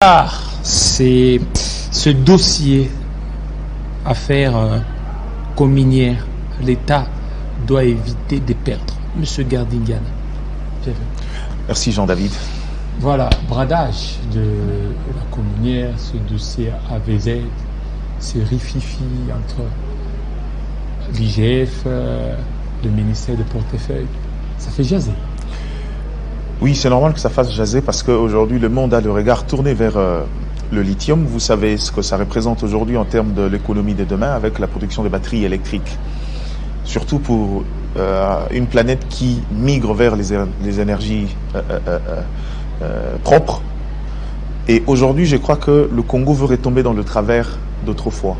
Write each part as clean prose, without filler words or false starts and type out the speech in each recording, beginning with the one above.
C'est ce dossier affaire communière. L'État doit éviter de perdre. Monsieur Gardingan. Merci Jean-David. Voilà, bradage de la communière, ce dossier AVZ, ce rififi entre l'IGF, le ministère de portefeuille. Ça fait jaser. Oui, c'est normal que ça fasse jaser parce qu'aujourd'hui, le monde a le regard tourné vers le lithium. Vous savez ce que ça représente aujourd'hui en termes de l'économie de demain avec la production des batteries électriques. Surtout pour une planète qui migre vers les énergies propres. Et aujourd'hui, je crois que le Congo veut retomber dans le travers d'autrefois.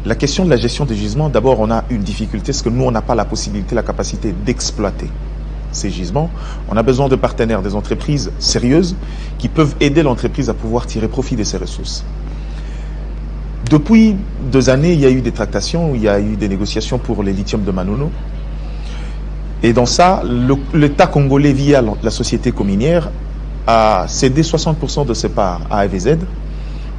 La question de la gestion des gisements, d'abord, on a une difficulté, c'est que nous, on n'a pas la possibilité, la capacité d'exploiter ces gisements. On a besoin de partenaires, des entreprises sérieuses qui peuvent aider l'entreprise à pouvoir tirer profit de ces ressources. Depuis 2 années, il y a eu des tractations, il y a eu des négociations pour les lithiums de Manono. Et dans ça, l'État congolais, via la société communière, a cédé 60% de ses parts à AVZ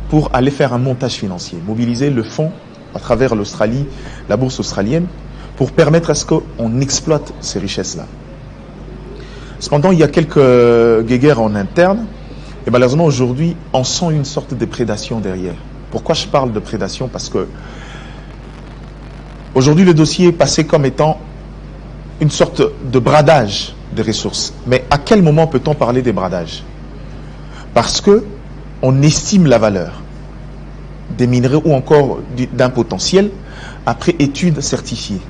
pour aller faire un montage financier, mobiliser le fonds à travers l'Australie, la bourse australienne, pour permettre à ce qu'on exploite ces richesses-là. Cependant, il y a quelques guéguerres en interne, et malheureusement aujourd'hui, on sent une sorte de prédation derrière. Pourquoi je parle de prédation? Parce que aujourd'hui, le dossier est passé comme étant une sorte de bradage des ressources. Mais à quel moment peut-on parler des bradages? Parce que on estime la valeur des minerais ou encore d'un potentiel après études certifiées.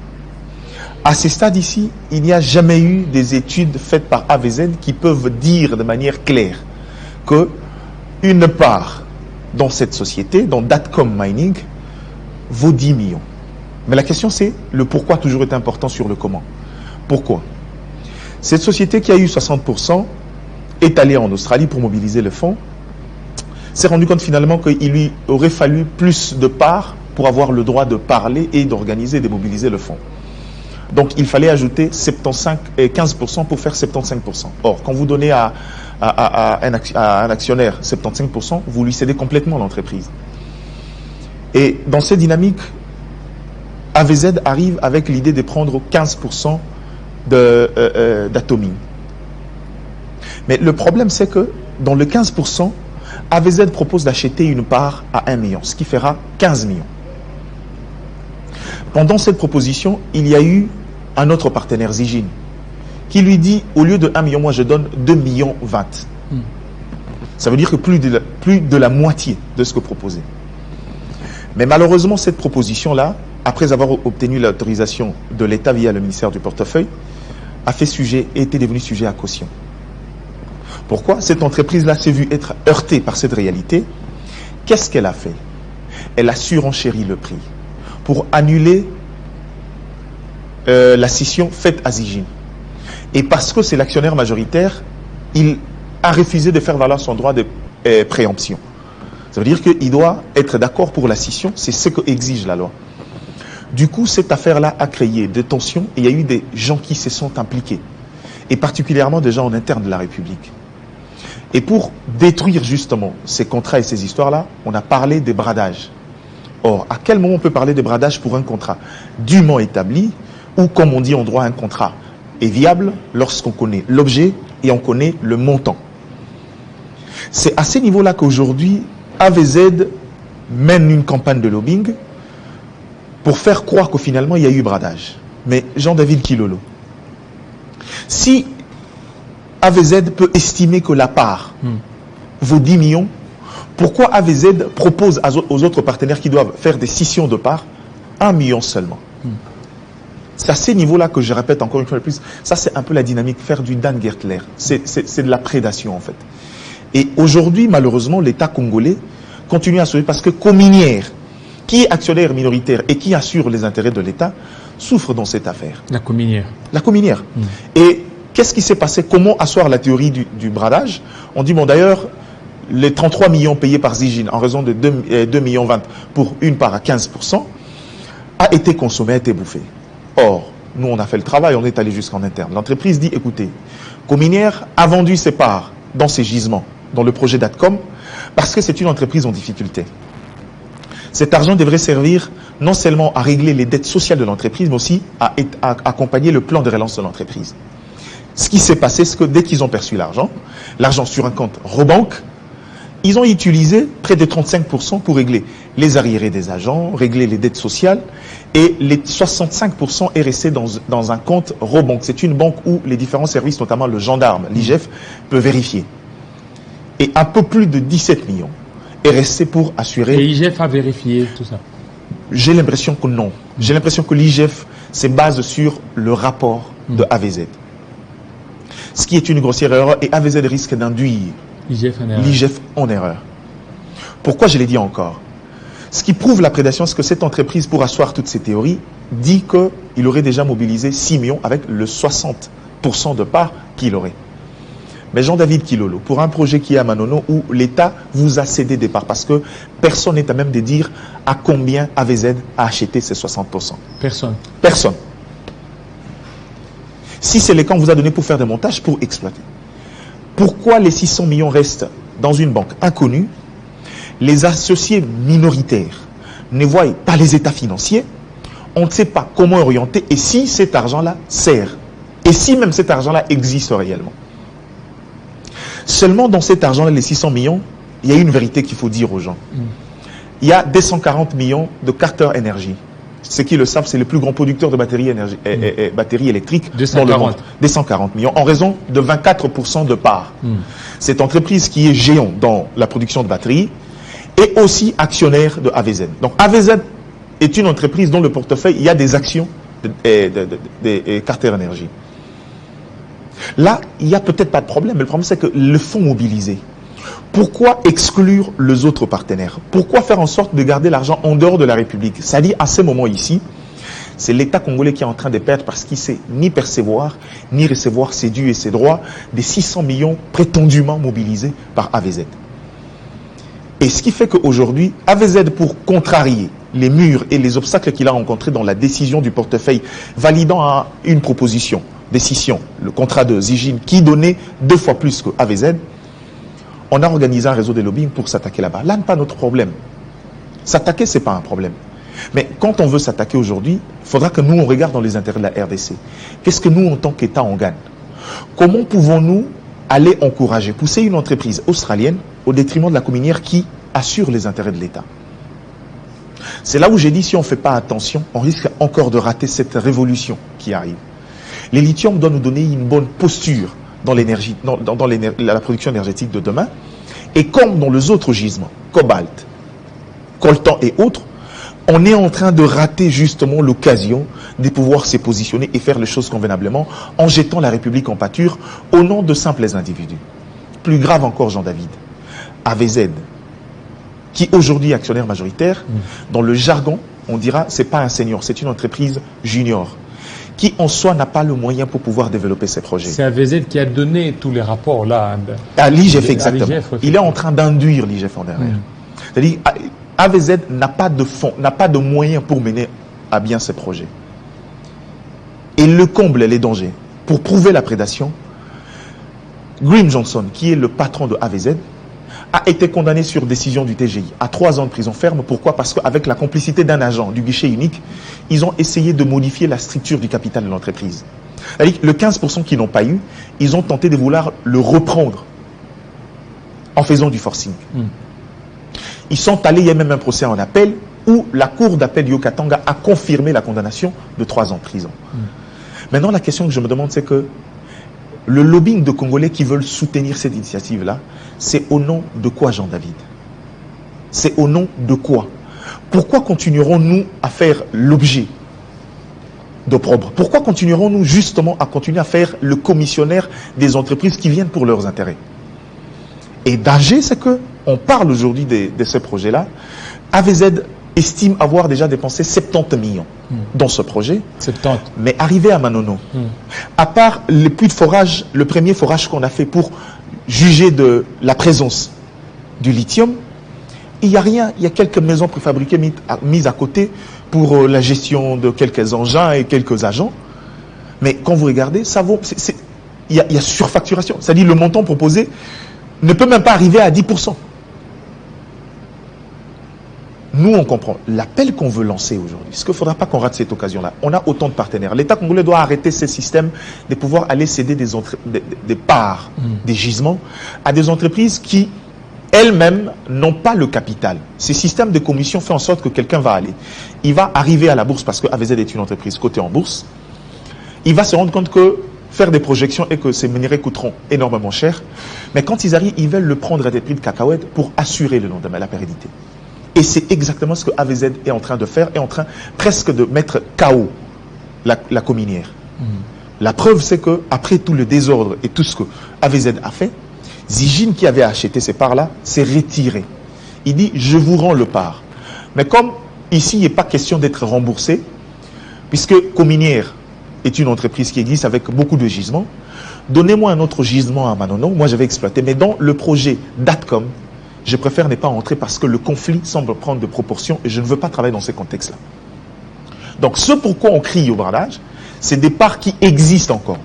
À ce stade ici, il n'y a jamais eu des études faites par AVZ qui peuvent dire de manière claire que une part dans cette société, dans Datcom Mining, vaut 10 millions. Mais la question c'est, le pourquoi toujours est important sur le comment. Pourquoi? Cette société qui a eu 60% est allée en Australie pour mobiliser le fonds, s'est rendu compte finalement qu'il lui aurait fallu plus de parts pour avoir le droit de parler et d'organiser et de mobiliser le fonds. Donc il fallait ajouter 15% pour faire 75%. Or, quand vous donnez à un actionnaire 75%, vous lui cédez complètement l'entreprise. Et dans cette dynamique, AVZ arrive avec l'idée de prendre 15% d'Atomy. Mais le problème, c'est que dans le 15%, AVZ propose d'acheter une part à 1 million, ce qui fera 15 millions. Pendant cette proposition, il y a eu un autre partenaire, Zijin, qui lui dit, au lieu de 1 million, moi je donne 2 millions 20. Ça veut dire que plus de la moitié de ce que proposait. Mais malheureusement, cette proposition-là, après avoir obtenu l'autorisation de l'État via le ministère du Portefeuille, a fait sujet, était devenue sujet à caution. Pourquoi? Cette entreprise-là s'est vue être heurtée par cette réalité. Qu'est-ce qu'elle a fait? Elle a surenchéri le prix pour annuler la scission faite à Zijin. Et parce que c'est l'actionnaire majoritaire, il a refusé de faire valoir son droit de préemption. Ça veut dire qu'il doit être d'accord pour la scission, c'est ce qu'exige la loi. Du coup, cette affaire-là a créé des tensions et il y a eu des gens qui se sont impliqués, et particulièrement des gens en interne de la République. Et pour détruire justement ces contrats et ces histoires-là, on a parlé des bradages. Or, à quel moment on peut parler de bradage pour un contrat dûment établi, ou comme on dit en droit, un contrat est viable lorsqu'on connaît l'objet et on connaît le montant. C'est à ce niveau-là qu'aujourd'hui, AVZ mène une campagne de lobbying pour faire croire qu'au finalement, il y a eu bradage. Mais Jean-David Kilolo, si AVZ peut estimer que la part vaut 10 millions, pourquoi AVZ propose aux autres partenaires qui doivent faire des scissions de parts 1 million seulement? C'est à ces niveaux-là que je répète encore une fois de plus, ça c'est un peu la dynamique, faire du Dan Gertler. C'est de la prédation en fait. Et aujourd'hui, malheureusement, l'État congolais continue à se... Parce que Cominière, qui est actionnaire minoritaire et qui assure les intérêts de l'État, souffre dans cette affaire. La Cominière. La Cominière. Et qu'est-ce qui s'est passé? Comment asseoir la théorie du bradage? On dit, bon d'ailleurs, les 33 millions payés par Zijin en raison de 2 millions 20 pour une part à 15%, a été consommé, a été bouffé. Or, nous on a fait le travail, on est allé jusqu'en interne. L'entreprise dit, écoutez, Cominière a vendu ses parts dans ses gisements dans le projet d'Atcom parce que c'est une entreprise en difficulté. Cet argent devrait servir non seulement à régler les dettes sociales de l'entreprise, mais aussi à accompagner le plan de relance de l'entreprise. Ce qui s'est passé, c'est que dès qu'ils ont perçu l'argent sur un compte Robank, ils ont utilisé près de 35% pour régler les arriérés des agents, régler les dettes sociales, et les 65% est resté dans un compte Robank. C'est une banque où les différents services, notamment le gendarme, l'IGF, peut vérifier. Et un peu plus de 17 millions est resté pour assurer... Et l'IGF a vérifié tout ça? J'ai l'impression que non. J'ai l'impression que l'IGF se base sur le rapport de AVZ. Ce qui est une grossière erreur, et AVZ risque d'induire l'IGF en erreur. Pourquoi je l'ai dit encore? Ce qui prouve la prédation, c'est que cette entreprise, pour asseoir toutes ces théories, dit qu'il aurait déjà mobilisé 6 millions avec le 60% de part qu'il aurait. Mais Jean-David Kilolo, pour un projet qui est à Manono, où l'État vous a cédé des parts, parce que personne n'est à même de dire à combien AVZ a acheté ces 60%. Personne. Personne. Si c'est les camps qu'on vous a donné pour faire des montages, pour exploiter. Pourquoi les 600 millions restent dans une banque inconnue? Les associés minoritaires ne voient pas les états financiers, on ne sait pas comment orienter et si cet argent-là sert. Et si même cet argent-là existe réellement. Seulement dans cet argent-là, les 600 millions, il y a une vérité qu'il faut dire aux gens. Il y a 240 millions de Carter Energy. Ceux qui le savent, c'est le plus grand producteur de batteries électriques dans le monde. 240 millions, en raison de 24% de part. Cette entreprise qui est géant dans la production de batteries est aussi actionnaire de AVZ. Donc AVZ est une entreprise dont le portefeuille, il y a des actions de Carter Energy. Là, il n'y a peut-être pas de problème, mais le problème c'est que le fonds mobilisé, pourquoi exclure les autres partenaires? Pourquoi faire en sorte de garder l'argent en dehors de la République? C'est-à-dire, à ce moment ici, c'est l'État congolais qui est en train de perdre parce qu'il ne sait ni percevoir, ni recevoir ses dus et ses droits des 600 millions prétendument mobilisés par AVZ. Et ce qui fait qu'aujourd'hui, AVZ, pour contrarier les murs et les obstacles qu'il a rencontrés dans la décision du portefeuille, validant une proposition, décision, le contrat de Zijin, qui donnait 2 fois plus que AVZ, on a organisé un réseau de lobbying pour s'attaquer là-bas. Là, n'est pas notre problème. S'attaquer, ce n'est pas un problème. Mais quand on veut s'attaquer aujourd'hui, il faudra que nous, on regarde dans les intérêts de la RDC. Qu'est-ce que nous, en tant qu'État, on gagne? Comment pouvons-nous aller encourager, pousser une entreprise australienne au détriment de la communière qui assure les intérêts de l'État? C'est là où j'ai dit, si on ne fait pas attention, on risque encore de rater cette révolution qui arrive. Les lithium doivent nous donner une bonne posture dans l'énergie, dans la production énergétique de demain. Et comme dans les autres gisements, cobalt, coltan et autres, on est en train de rater justement l'occasion de pouvoir se positionner et faire les choses convenablement en jetant la République en pâture au nom de simples individus. Plus grave encore, Jean-David, AVZ, qui aujourd'hui est actionnaire majoritaire, dans le jargon, on dira, c'est pas un senior, c'est une entreprise junior, qui en soi n'a pas le moyen pour pouvoir développer ses projets. C'est AVZ qui a donné tous les rapports là. À l'IGF, exactement. Il est en train d'induire l'IGF en derrière. C'est-à-dire, AVZ n'a pas de fonds, n'a pas de moyens pour mener à bien ses projets. Et le comble, les dangers. Pour prouver la prédation, Grim Johnson, qui est le patron de AVZ, a été condamné sur décision du TGI à 3 ans de prison ferme. Pourquoi? Parce qu'avec la complicité d'un agent du guichet unique, ils ont essayé de modifier la structure du capital de l'entreprise. Le 15% qu'ils n'ont pas eu, ils ont tenté de vouloir le reprendre en faisant du forcing. Ils sont allés, il y a même un procès en appel où la cour d'appel du Haut-Katanga a confirmé la condamnation de 3 ans de prison. Maintenant, la question que je me demande, c'est que le lobbying de Congolais qui veulent soutenir cette initiative-là, c'est au nom de quoi, Jean-David? C'est au nom de quoi? Pourquoi continuerons-nous à faire l'objet d'opprobre? Pourquoi continuerons-nous justement à continuer à faire le commissionnaire des entreprises qui viennent pour leurs intérêts? Et danger, c'est que on parle aujourd'hui de ce projet-là. AVZ estime avoir déjà dépensé 70 millions dans ce projet. 70. Mais arrivé à Manono, à part le puits de forage, le premier forage qu'on a fait pour juger de la présence du lithium, il n'y a rien. Il y a quelques maisons préfabriquées mises à côté pour la gestion de quelques engins et quelques agents. Mais quand vous regardez, ça vaut. Il y a surfacturation. C'est-à-dire le montant proposé ne peut même pas arriver à 10%. Nous, on comprend. L'appel qu'on veut lancer aujourd'hui, ce qu'il ne faudra pas qu'on rate cette occasion-là. On a autant de partenaires. L'État congolais doit arrêter ce système de pouvoir aller céder des parts, des gisements, à des entreprises qui, elles-mêmes, n'ont pas le capital. Ces systèmes de commission fait en sorte que quelqu'un va aller. Il va arriver à la bourse parce que AVZ est une entreprise cotée en bourse. Il va se rendre compte que faire des projections et que ces minerais coûteront énormément cher. Mais quand ils arrivent, ils veulent le prendre à des prix de cacahuètes pour assurer le lendemain, la pérennité. Et c'est exactement ce que AVZ est en train de faire, est en train presque de mettre KO la cominière. La preuve, c'est que après tout le désordre et tout ce que AVZ a fait, Zijin, qui avait acheté ces parts-là, s'est retiré. Il dit, je vous rends le part. Mais comme ici, il n'est pas question d'être remboursé, puisque Cominière est une entreprise qui existe avec beaucoup de gisements, donnez-moi un autre gisement à Manono, moi j'avais exploité. Mais dans le projet Datcom, je préfère ne pas entrer parce que le conflit semble prendre de proportions et je ne veux pas travailler dans ces contextes-là. Donc ce pourquoi on crie au bradage, c'est des parts qui existent encore.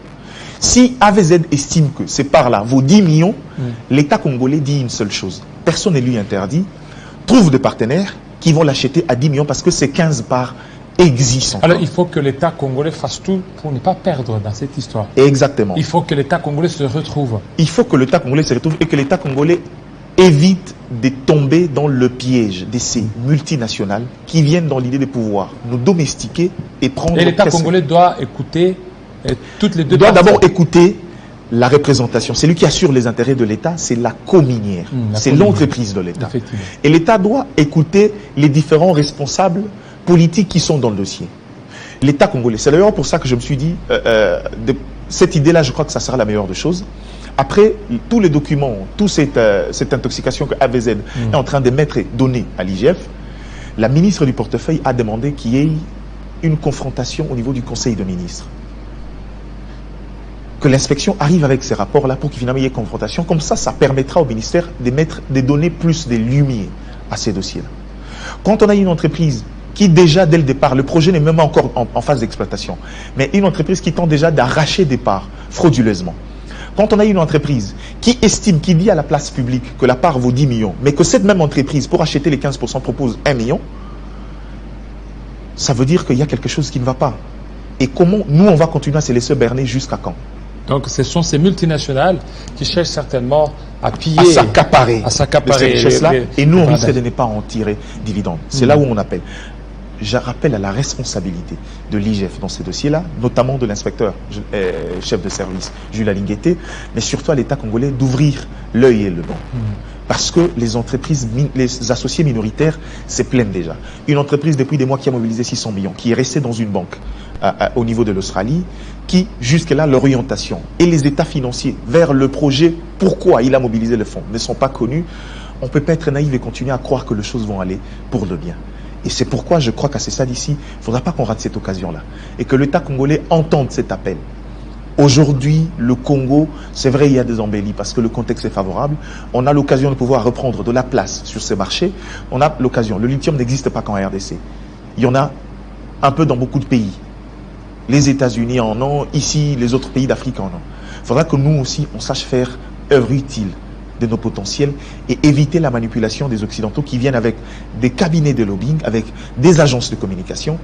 Si AVZ estime que ces parts-là vaut 10 millions, l'État congolais dit une seule chose. Personne ne lui interdit. Trouve des partenaires qui vont l'acheter à 10 millions parce que ces 15 parts existent encore. Alors il faut que l'État congolais fasse tout pour ne pas perdre dans cette histoire. Exactement. Il faut que l'État congolais se retrouve. Il faut que l'État congolais se retrouve et que l'État congolais évite de tomber dans le piège de ces multinationales qui viennent dans l'idée de pouvoir nous domestiquer et prendre... Et l'État congolais doit écouter toutes les deux doit parties. d'abord écouter la représentation. Celui qui assure les intérêts de l'État, c'est la cominière. C'est l'entreprise de l'État. Et l'État doit écouter les différents responsables politiques qui sont dans le dossier. L'État congolais, c'est d'ailleurs pour ça que je me suis dit, cette idée-là, je crois que ça sera la meilleure des choses. Après, tous les documents, toute cette intoxication que AVZ est en train de mettre et donner à l'IGF, la ministre du portefeuille a demandé qu'il y ait une confrontation au niveau du Conseil de ministres. Que l'inspection arrive avec ces rapports-là pour qu'il y ait confrontation. Comme ça, ça permettra au ministère de donner plus de lumière à ces dossiers-là. Quand on a une entreprise qui déjà, dès le départ, le projet n'est même pas encore en phase d'exploitation, mais une entreprise qui tente déjà d'arracher des parts frauduleusement. Quand on a une entreprise qui estime, qui dit à la place publique que la part vaut 10 millions, mais que cette même entreprise, pour acheter les 15%, propose 1 million, ça veut dire qu'il y a quelque chose qui ne va pas. Et comment nous, on va continuer à se laisser berner jusqu'à quand? Donc ce sont ces multinationales qui cherchent certainement à piller, à s'accaparer ces richesses-là, et nous, on risque de ne pas en tirer dividende. C'est là où on appelle. Je rappelle à la responsabilité de l'IGF dans ces dossiers-là, notamment de l'inspecteur chef de service Jules Alingueté, mais surtout à l'État congolais d'ouvrir l'œil et le dent. Parce que les entreprises, les associés minoritaires se plaignent déjà. Une entreprise depuis des mois qui a mobilisé 600 millions, qui est restée dans une banque au niveau de l'Australie, qui jusque-là, l'orientation et les états financiers vers le projet, pourquoi il a mobilisé le fonds, ne sont pas connus. On ne peut pas être naïf et continuer à croire que les choses vont aller pour le bien. Et c'est pourquoi je crois qu'à ce stade ici, il ne faudra pas qu'on rate cette occasion-là. Et que l'État congolais entende cet appel. Aujourd'hui, le Congo, c'est vrai, il y a des embellis parce que le contexte est favorable. On a l'occasion de pouvoir reprendre de la place sur ces marchés. On a l'occasion. Le lithium n'existe pas qu'en RDC. Il y en a un peu dans beaucoup de pays. Les États-Unis en ont, ici, les autres pays d'Afrique en ont. Il faudra que nous aussi, on sache faire œuvre utile de nos potentiels et éviter la manipulation des Occidentaux qui viennent avec des cabinets de lobbying, avec des agences de communication,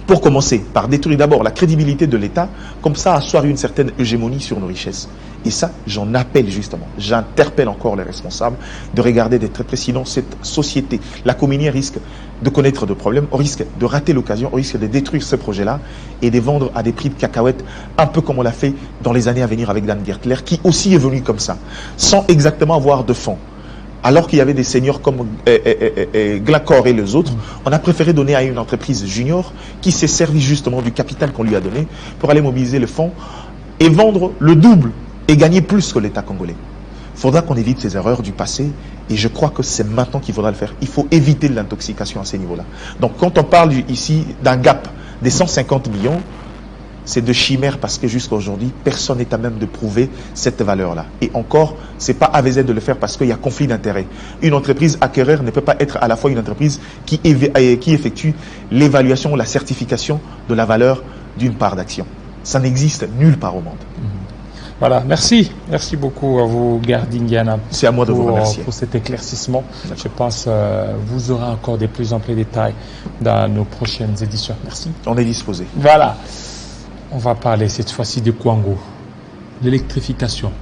pour commencer par détruire d'abord la crédibilité de l'État, comme ça asseoir une certaine hégémonie sur nos richesses. Et ça, j'en appelle justement, j'interpelle encore les responsables de regarder d'être très près, sinon cette société, la communier risque de connaître de problèmes, on risque de rater l'occasion, on risque de détruire ce projet-là et de vendre à des prix de cacahuètes, un peu comme on l'a fait dans les années à venir avec Dan Gertler, qui aussi est venu comme ça, sans exactement avoir de fonds. Alors qu'il y avait des seniors comme Glacor et les autres, on a préféré donner à une entreprise junior qui s'est servi justement du capital qu'on lui a donné pour aller mobiliser le fonds et vendre le double et gagner plus que l'État congolais. Il faudra qu'on évite ces erreurs du passé et je crois que c'est maintenant qu'il faudra le faire. Il faut éviter l'intoxication à ces niveaux-là. Donc quand on parle ici d'un gap des 150 millions, c'est de chimère parce que jusqu'à aujourd'hui, personne n'est à même de prouver cette valeur-là. Et encore, ce n'est pas AVZ de le faire parce qu'il y a conflit d'intérêts. Une entreprise acquéreur ne peut pas être à la fois une entreprise qui effectue l'évaluation, la certification de la valeur d'une part d'action. Ça n'existe nulle part au monde. Voilà, merci beaucoup à vous, Gardingiana. C'est à moi de vous remercier. Pour cet éclaircissement. Je pense vous aurez encore des plus amples détails dans nos prochaines éditions. Merci. On est disposé. Voilà. On va parler cette fois-ci de Kwango, l'électrification.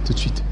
Tout de suite.